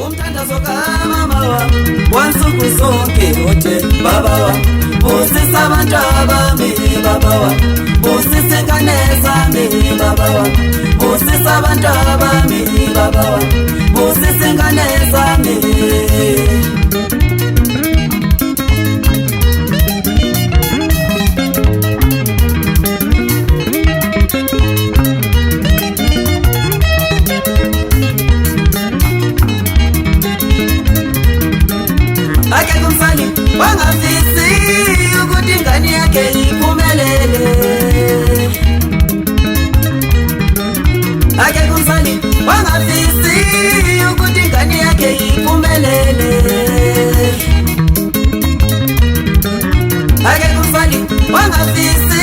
umthandazo kamama wami wansuku zonke othe baba wami busisa abantu bami baba wami busisa ingane zami baba wami busisa abantu bami baba wami busisa ingane zami ake kumfani wangafisi ukuthi ingane yakhe iphumelele ake kumfani wangafisi ukuthi ingane yakhe iphumelele ake kumfani wangafisi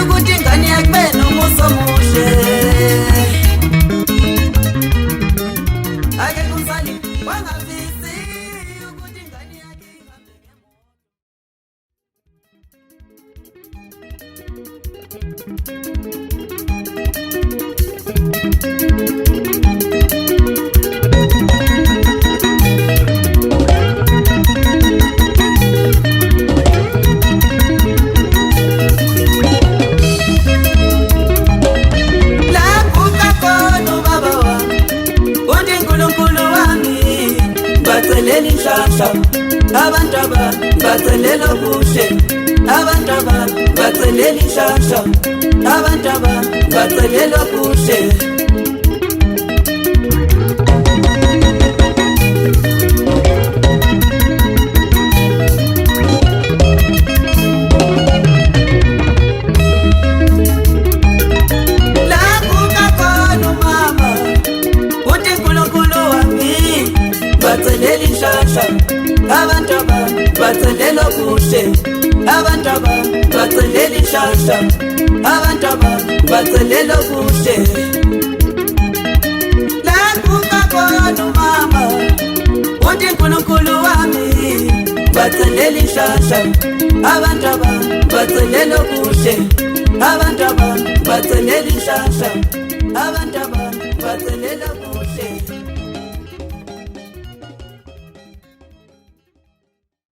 ukuthi ingane yakhe ibe nomusa omuhle ake kumfani wangafisi ukuthi ingane yakhe abantu bacelela kuhle abantu bacelela inhlanhla abantu bacelela kuhle bacelela inhlanhla abantu bacelela kuhle abantu bacelela inhlanhla abantu bacelela kuhle la kukhona mama uthi uNkulunkulu wami bacelela inhlanhla abantu bacelela kuhle abantu